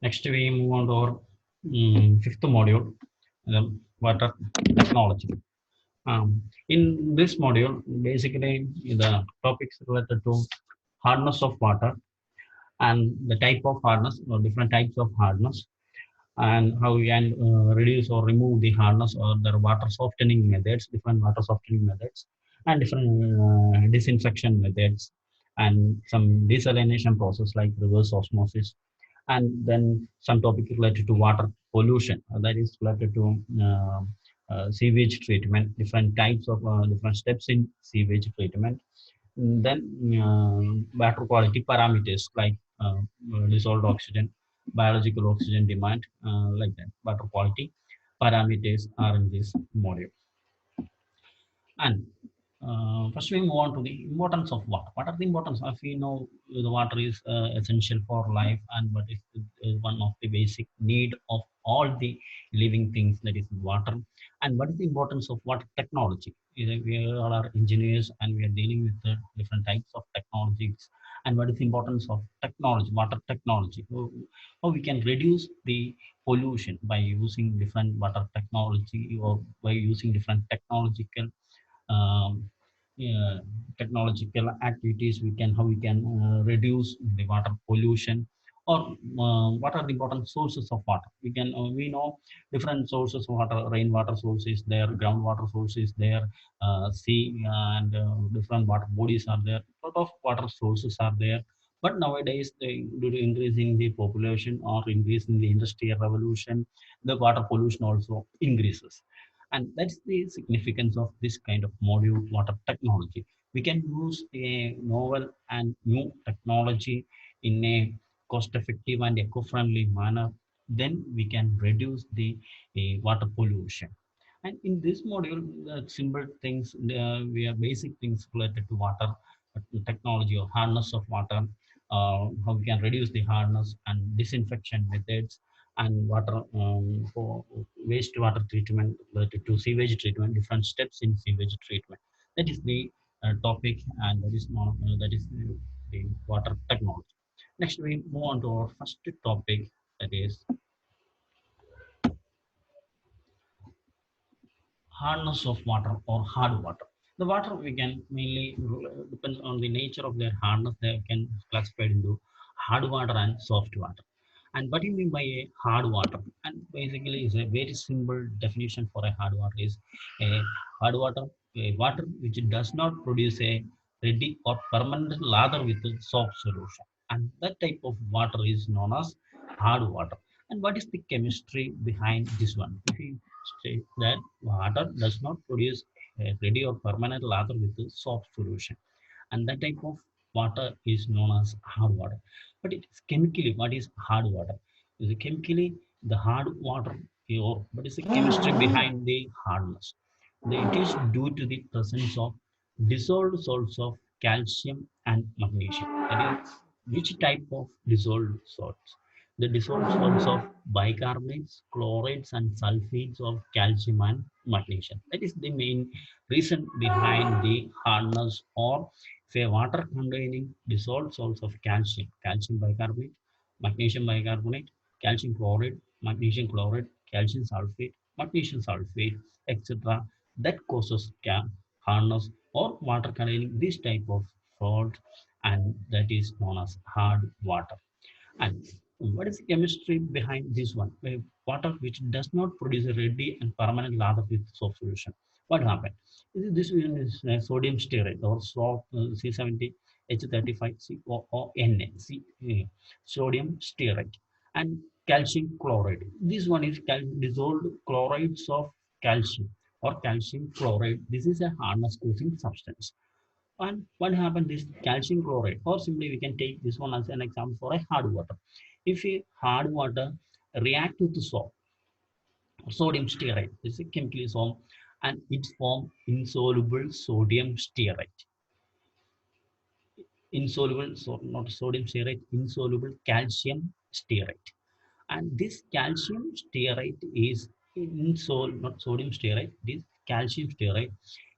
Next, we move on to our fifth module, water technology. In this module, basically the topics related to hardness of water and the type of hardness or different types of hardness, and how we can reduce or remove the hardness or the water softening methods, different water softening methods, and different disinfection methods, and some desalination process like reverse osmosis, and then some topic related to water pollution, that is related to sewage treatment, different types of different steps in sewage treatment. Then water quality parameters like dissolved oxygen, biological oxygen demand, like that. Water quality parameters are in this module. And first, we move on to the importance of water. What are the importance? As we know, the water is essential for life, and but it is one of the basic need of all the living things. That is water. And what is the importance of water technology? We all are engineers, and we are dealing with the different types of technologies. And what is the importance of technology, water technology? How we can reduce the pollution by using different water technology, or by using different technological um, yeah, technological activities, we can how we can reduce the water pollution, or what are the important sources of water. We know different sources of water. Rainwater sources there, groundwater sources there, sea, and different water bodies are there. Lot of water sources are there. But nowadays, due to increasing the population or increasing the industrial revolution, the water pollution also increases. And that's the significance of this kind of module water technology. We can use a novel and new technology in a cost effective and eco-friendly manner. Then we can reduce the water pollution. And in this module, the simple things, we have basic things related to water technology or hardness of water, how we can reduce the hardness, and disinfection methods, and water for wastewater treatment related to sewage treatment, different steps in sewage treatment. That is the topic, and that is that is the water technology. Next, we move on to our first topic, that is hardness of water or hard water. The water we can mainly depends on the nature of their hardness. They can classify into hard water and soft water. And what do you mean by a hard water? And basically, is a very simple definition for a hard water is a hard water, a water which does not produce a ready or permanent lather with a soft solution. And that type of water is known as hard water. And what is the chemistry behind this one? If we say that water does not produce a ready or permanent lather with a soft solution, and that type of water is known as hard water. But it is chemically, what is hard water? Is it chemically the hard water, or what is the chemistry behind the hardness? It is due to the presence of dissolved salts of calcium and magnesium. That is, which type of dissolved salts? The dissolved salts of bicarbonates, chlorides, and sulfates of calcium and magnesium. That is the main reason behind the hardness, or say water containing dissolved salts of calcium, calcium bicarbonate, magnesium bicarbonate, calcium chloride, magnesium chloride, calcium sulfate, magnesium sulfate, etc. That causes hardness, or water containing this type of salt, and that is known as hard water. And what is the chemistry behind this one? Water which does not produce a ready and permanent lather with soap solution. What happened? This one is sodium stearate, or C70H35COONA, sodium stearate, and calcium chloride. This one is dissolved chlorides of calcium, or calcium chloride. This is a hardness causing substance. And what happened is calcium chloride, or simply we can take this one as an example for a hard water. If a hard water react with the soap, sodium stearate, this is a chemically form, and it form insoluble sodium stearate. Insoluble, so not sodium stearate, insoluble calcium stearate. And this calcium stearate is not sodium stearate, this calcium stearate.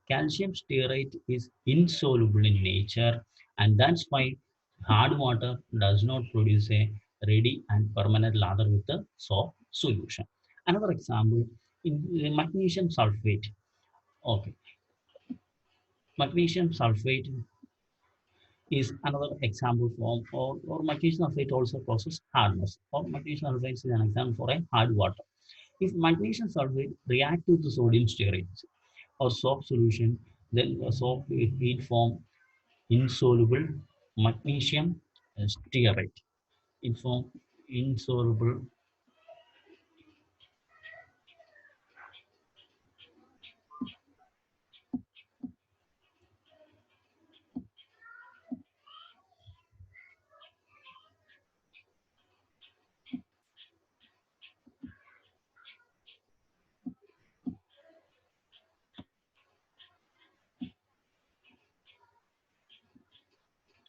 Calcium stearate is insoluble in nature, and that's why hard water does not produce a ready and permanent lather with a soft solution. Another example in magnesium sulfate. Okay, magnesium sulfate is another example form, or magnesium sulfate also causes hardness, or magnesium sulfate is an example for a hard water. If magnesium sulfate react with the sodium stearate or soap solution, then the soap will form insoluble magnesium stearate. It form insoluble.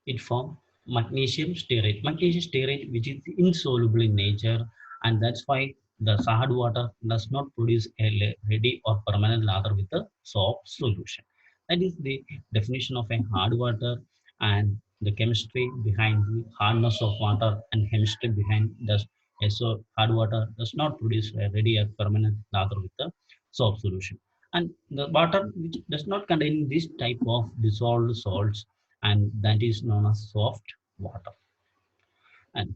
It form magnesium stearate. Magnesium stearate, which is insoluble in nature, and that's why the hard water does not produce a ready or permanent lather with a soap solution. That is the definition of a hard water, and the chemistry behind the hardness of water and chemistry behind the so hard water does not produce a ready or permanent lather with a soap solution. And the water which does not contain this type of dissolved salts, and that is known as soft water. And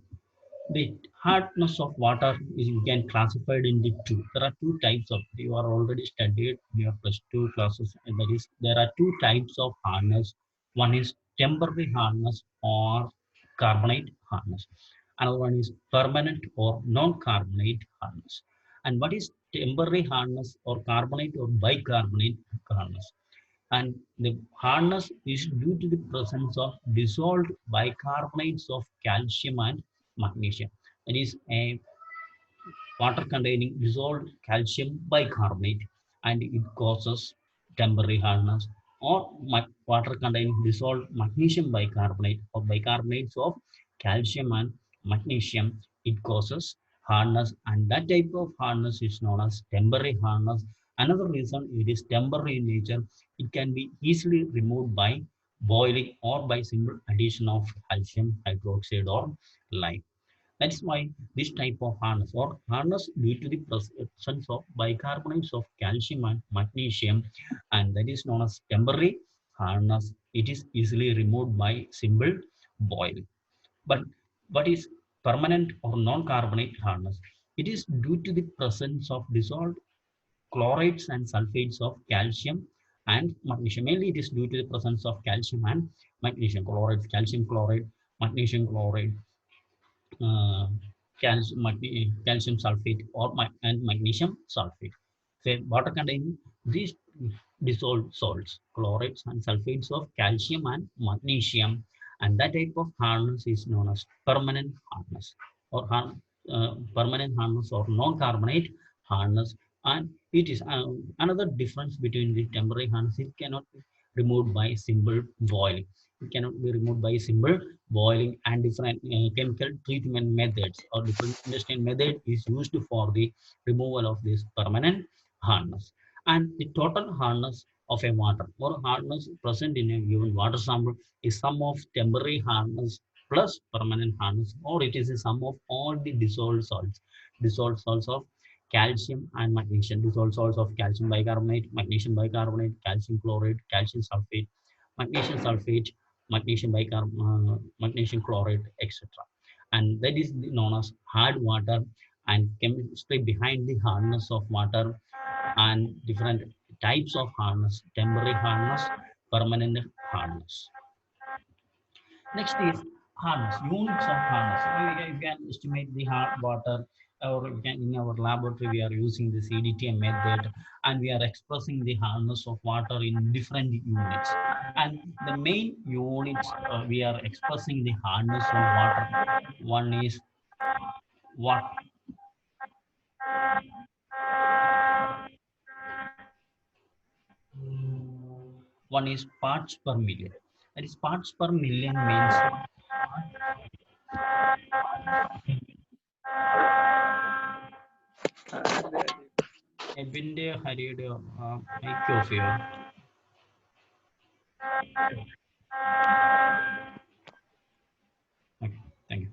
the hardness of water is you can classify it into two. There are two types of, you are already studied in your plus two classes, and that is there are two types of hardness. One is temporary hardness or carbonate hardness. Another one is permanent or non-carbonate hardness. And what is temporary hardness or carbonate or bicarbonate hardness? And the hardness is due to the presence of dissolved bicarbonates of calcium and magnesium. That is a water containing dissolved calcium bicarbonate, and it causes temporary hardness, or water containing dissolved magnesium bicarbonate or bicarbonates of calcium and magnesium, it causes hardness, and that type of hardness is known as temporary hardness. Another reason it is temporary in nature, it can be easily removed by boiling or by simple addition of calcium hydroxide or lime. That's why this type of harness or harness due to the presence of bicarbonates of calcium and magnesium, and that is known as temporary harness. It is easily removed by simple boiling. But what is permanent or non-carbonate harness? It is due to the presence of dissolved chlorides and sulfates of calcium and magnesium. Mainly it is due to the presence of calcium and magnesium chloride, calcium chloride, magnesium chloride, uh, calcium sulfate or and magnesium sulfate. So water containing these dissolved salts, chlorides and sulfates of calcium and magnesium, and that type of hardness is known as permanent hardness, or permanent hardness or non-carbonate hardness. And it is another difference between the temporary hardness. It cannot be removed by simple boiling. It cannot be removed by simple boiling, and different chemical treatment methods or different industrial method is used for the removal of this permanent hardness. And the total hardness of a water or hardness present in a given water sample is sum of temporary hardness plus permanent hardness, or it is a sum of all the dissolved salts of calcium and magnesium, dissolved salts of calcium bicarbonate, magnesium bicarbonate, calcium chloride, calcium sulfate, magnesium sulfate, magnesium chloride, etc. And that is known as hard water, and chemistry behind the hardness of water and different types of hardness, temporary hardness, permanent hardness. Next is hardness, units of hardness. We can estimate the hard water, or we can, in our laboratory, we are using the CDTM method, and we are expressing the hardness of water in different units. And the main units we are expressing the hardness of water. One is what? One is parts per million. That is parts per million means എബിന്റെ ഹരിയുടെ mic off ചെയ്യോ? Okay, thank you.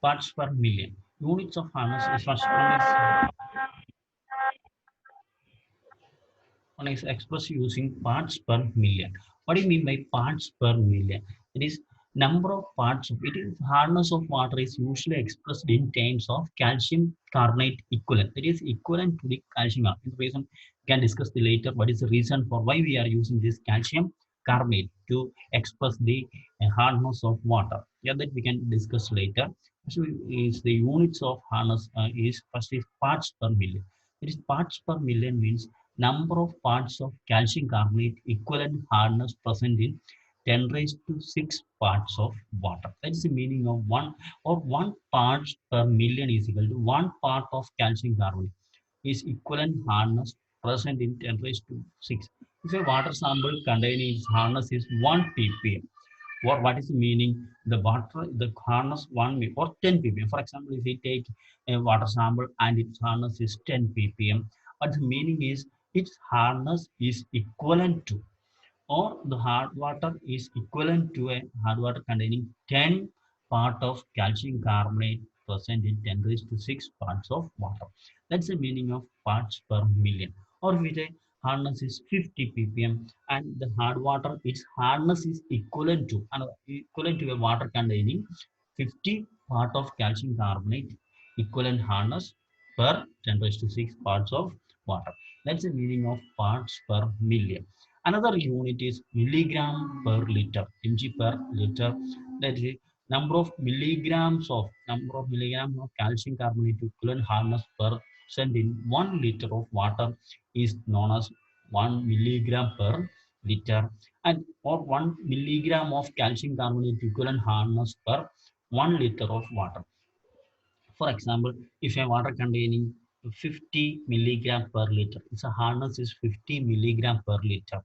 parts per million. Units of hardness is one is expressed using parts per million. What do you mean by parts per million? It is number of parts. It is hardness of water is usually expressed in terms of calcium carbonate equivalent. It is equivalent to the calcium carbonate. The reason we can discuss the later. What is the reason for why we are using this calcium carbonate to express the hardness of water? Yeah, that we can discuss later. So is the units of hardness is first is parts per million. It is parts per million means number of parts of calcium carbonate equivalent hardness present in 10 raised to 6 parts of water. That is the meaning of one or one parts per million is equal to one part of calcium carbonate is equivalent hardness present in 10 raised to 6. If a water sample containing its hardness is 1 ppm, what is the meaning? The water, the hardness 1 or 10 ppm. For example, if we take a water sample and its hardness is 10 ppm, what the meaning is its hardness is equivalent to, or the hard water is equivalent to a hard water containing 10 part of calcium carbonate present in 10 raised to 6 parts of water. That's the meaning of parts per million. Or if we say hardness is 50 ppm and the hard water its hardness is equivalent to a water containing 50 part of calcium carbonate equivalent hardness per 10 raised to 6 parts of water. That's the meaning of parts per million. Another unit is milligram per liter, mg per liter. That is number of milligrams of calcium carbonate equivalent hardness per cent in 1 liter of water is known as 1 milligram per liter, and or 1 milligram of calcium carbonate equivalent hardness per 1 liter of water. For example, if a water containing 50 milligram per liter, its hardness is 50 milligram per liter,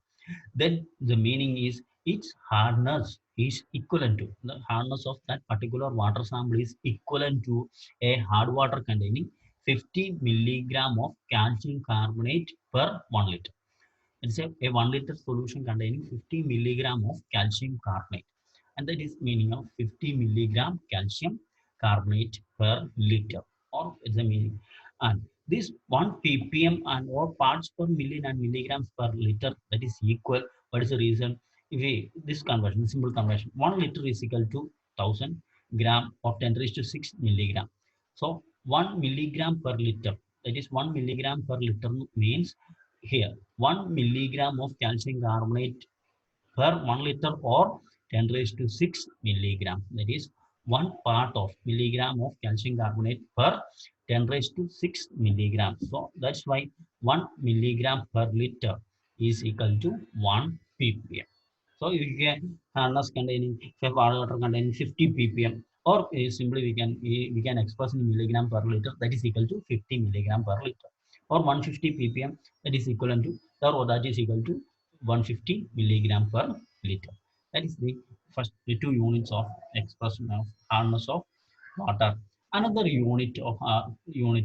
then the meaning is its hardness is equivalent to the hardness of that particular water sample is equivalent to a hard water containing 50 milligram of calcium carbonate per 1 liter. Let's say a 1 liter solution containing 50 milligram of calcium carbonate, and that is meaning of 50 milligram calcium carbonate per liter, or it's the meaning. And this 1 ppm and or parts per million and milligrams per liter, that is equal. What is the reason? If we this conversion, simple conversion, 1 liter is equal to 1000 gram or 10 raised to 6 milligram. So 1 milligram per liter, that is 1 milligram per liter means here 1 milligram of calcium carbonate per 1 liter or 10 raised to 6 milligram. That is one part of milligram of calcium carbonate per 10 raised to 6 milligram. So that's why 1 milligram per liter is equal to 1 ppm. So you can harness containing water containing 50 ppm, or simply we can express in milligram per liter, that is equal to 50 milligram per liter, or 150 ppm, that is equivalent to, or that is equal to 150 milligram per liter. That is the two units of expression of hardness of water. Another unit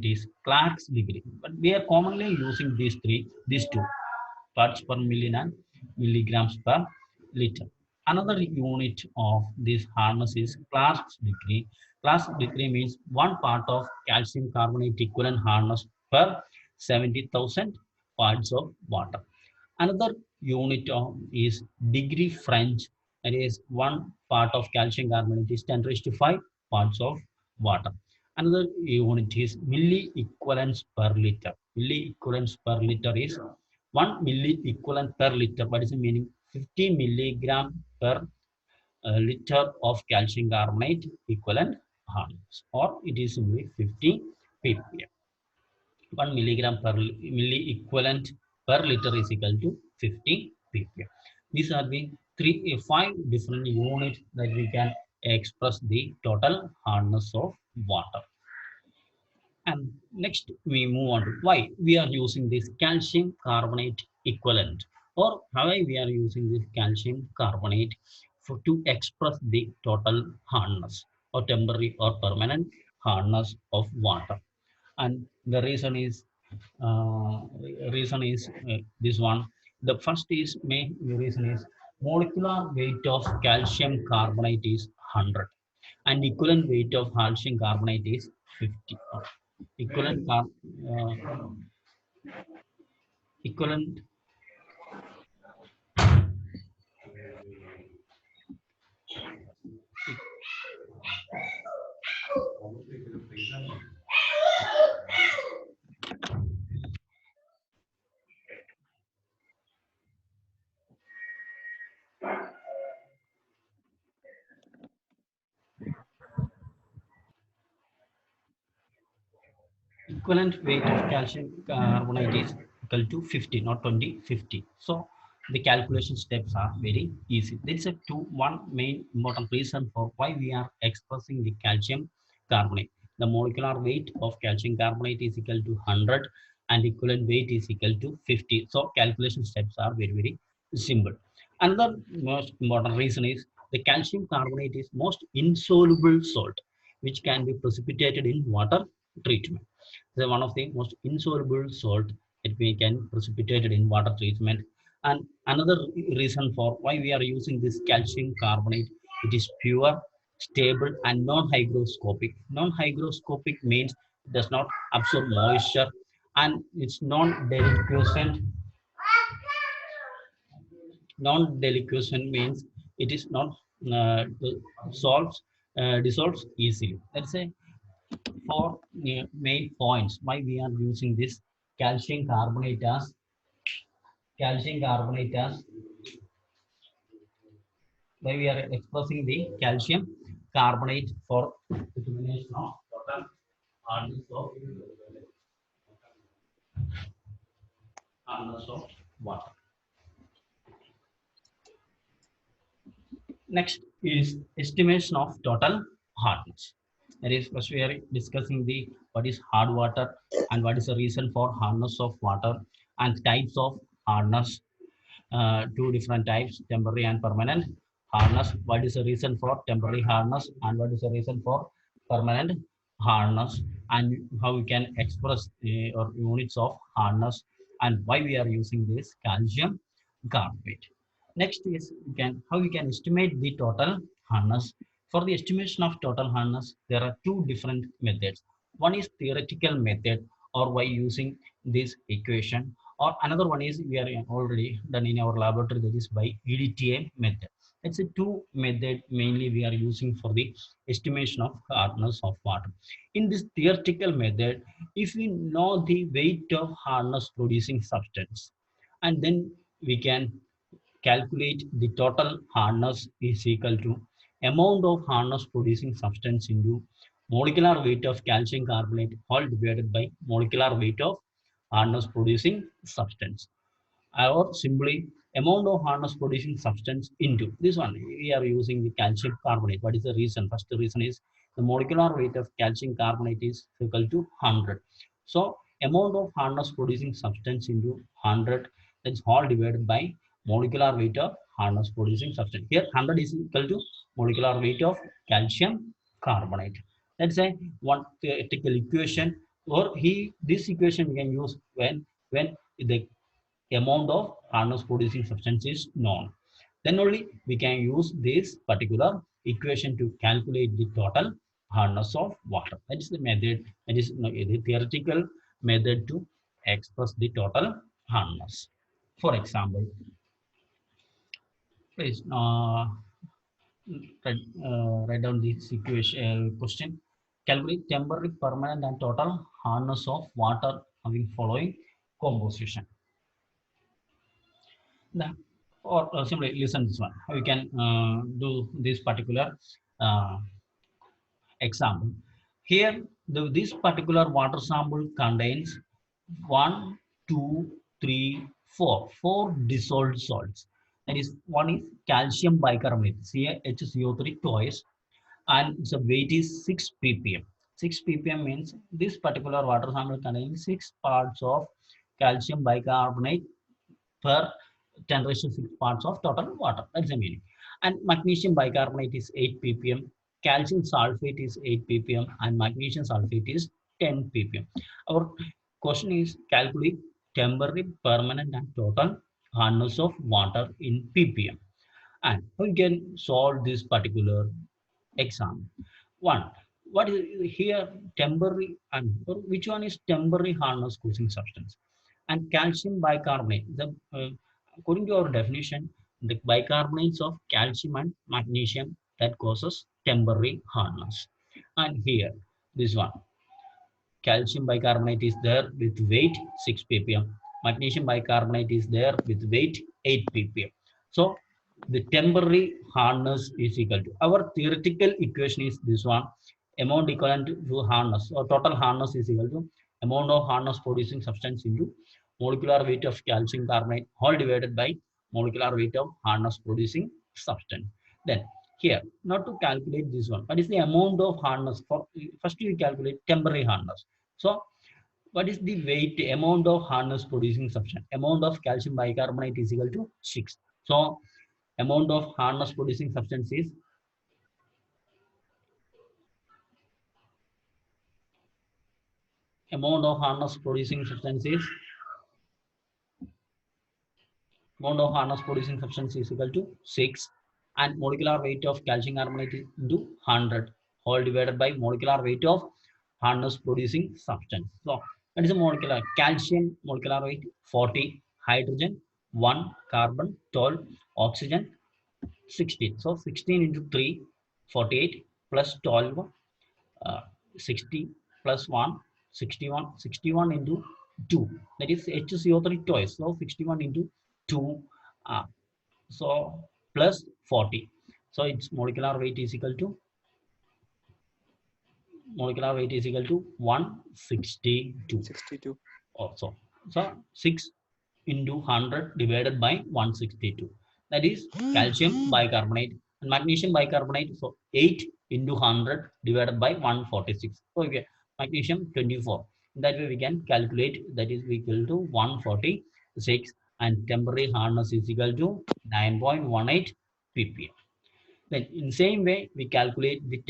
is Clark's degree, but we are commonly using these two parts per million and milligrams per liter. Another unit of this hardness is Clark's degree. Clark's degree means one part of calcium carbonate equivalent hardness per 70,000 parts of water. Another unit is degree French, that is one part of calcium carbonate is 10 raised to 5 parts of water. Another unit is milli equivalents per liter. Milli equivalents per liter is 1 milli equivalent per liter. What is the meaning? 50 milligram per liter of calcium carbonate equivalent hardness, or it is simply 50 ppm. 1 milligram per milli equivalent per liter is equal to 50 ppm. These are the five different units that we can express the total hardness of water. And next we move on to why we are using this calcium carbonate equivalent, or how we are using this calcium carbonate to express the total hardness or temporary or permanent hardness of water. And the uh, reason is this one. The first is main reason is molecular weight of calcium carbonate is 100. and equivalent weight of calcium carbonate is 50. Equivalent uh, equivalent equivalent weight of calcium carbonate is equal to 50, not 20, 50. So the calculation steps are very easy. There is a one main important reason for why we are expressing the calcium carbonate. The molecular weight of calcium carbonate is equal to 100 and equivalent weight is equal to 50. So calculation steps are very, very simple. Another most important reason is the calcium carbonate is most insoluble salt which can be precipitated in water treatment. So one of the most insoluble salt that we can precipitate it in water treatment. And another reason for why we are using this calcium carbonate, it is pure, stable, and non-hygroscopic. Non-hygroscopic means it does not absorb moisture, and it's non-deliquescent. Non-deliquescent means it is not dissolves dissolves easily. Let's say four main points why we are using this calcium carbonate as calcium carbonate as why we are expressing the calcium carbonate for determination of total hardness of water. Next is estimation of total hardness. That is, first we are discussing the what is hard water and what is the reason for hardness of water and types of hardness. Two different types, temporary and permanent hardness. What is the reason for temporary hardness and what is the reason for permanent hardness, and how we can express or units of hardness and why we are using this calcium carbonate. Next is how we can estimate the total hardness. For the estimation of total hardness, there are two different methods. One is theoretical method or by using this equation, or another one is we are already done in our laboratory, that is by EDTA method. It's a two method mainly we are using for the estimation of hardness of water. In this theoretical method, if we know the weight of hardness producing substance, and then we can calculate the total hardness is equal to amount of hardness producing substance into molecular weight of calcium carbonate all divided by molecular weight of hardness producing substance, or simply amount of hardness producing substance into this one. We are using the calcium carbonate. What is the reason? First reason is the molecular weight of calcium carbonate is equal to 100. So amount of hardness producing substance into 100, that's all divided by molecular weight of hardness producing substance. Here 100 is equal to molecular weight of calcium carbonate. Let's say one theoretical equation, or this equation we can use when the amount of hardness producing substance is known. Then only we can use this particular equation to calculate the total hardness of water. That is the method, that is the theoretical method to express the total hardness. For example, please write down this equation question. Calculate temporary, permanent, and total hardness of water having following composition. The, or simply listen this one. We can do this particular uh, example. Here, this particular water sample contains one, two, three, four dissolved salts. That is, one is calcium bicarbonate, CaHCO3 twice, and its weight is 6 ppm. 6 ppm means this particular water sample contains 6 parts of calcium bicarbonate per 10 raised to 6 parts of total water. That's the meaning. And magnesium bicarbonate is 8 ppm, calcium sulfate is 8 ppm, and magnesium sulfate is 10 ppm. Our question is calculate temporary, permanent, and total hardness of water in ppm. And we can solve this particular exam. One, what is here temporary and which one is temporary harness causing substance? And calcium bicarbonate. According to our definition, the bicarbonates of calcium and magnesium that causes temporary hardness. And here, this one, calcium bicarbonate is there with weight 6 ppm. Magnesium bicarbonate is there with weight 8 ppm. So the temporary hardness is equal to our theoretical equation is this one, amount equivalent to hardness or total hardness is equal to amount of hardness producing substance into molecular weight of calcium carbonate whole divided by molecular weight of hardness producing substance. Then here, not to calculate this one, what is the amount of hardness for first you calculate temporary hardness. So what is the weight amount of hardness producing substance? Amount of calcium bicarbonate is equal to 6. So amount of hardness producing substance is amount of hardness producing substance is amount of hardness producing substance is equal to 6 and molecular weight of calcium carbonate is into 100 whole divided by molecular weight of hardness producing substance. So that is a molecular calcium molecular weight 40, hydrogen 1, carbon 12, oxygen 16. So 16 into 3, 48 plus 12, 60 plus 1, 61, 61 into 2. That is HCO3 twice. So 61 into 2. Uh, so plus 40. So its molecular weight is equal to 162. 62. Also. So 6 into 100 divided by 162. That is calcium bicarbonate and magnesium bicarbonate. So 8 into 100 divided by 146. So okay, magnesium 24. That way we can calculate that is equal to 146 and temporary hardness is equal to 9.18 ppm. Then in same way, we calculate the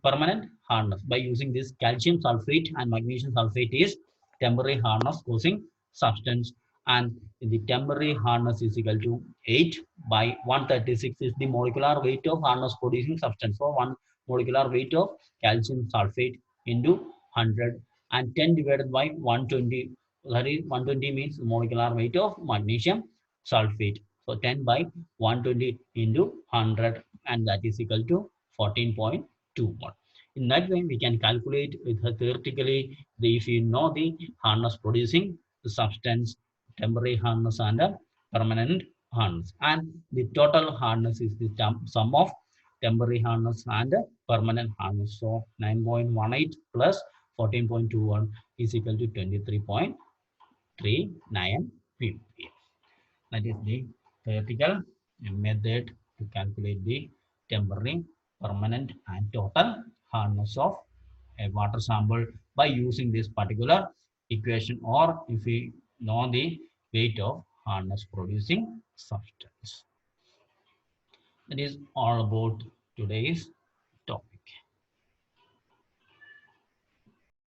permanent hardness by using this calcium sulfate and magnesium sulfate is temporary hardness causing substance and the temporary hardness is equal to 8 by 136 is the molecular weight of hardness producing substance. So one molecular weight of calcium sulfate into 100 and 10 divided by 120, that is 120 means molecular weight of magnesium sulfate. So 10 by 120 into 100 and that is equal to 14.21. In that way, we can calculate with theoretically if you know the hardness producing substance, temporary hardness and permanent hardness. And the total hardness is the sum of temporary hardness and permanent hardness. So 9.18 plus 14.21 is equal to 23.39 ppm. That is the theoretical method to calculate the temporary, permanent, and total hardness of a water sample by using this particular equation, or if we know the weight of hardness producing substance. That is all about today's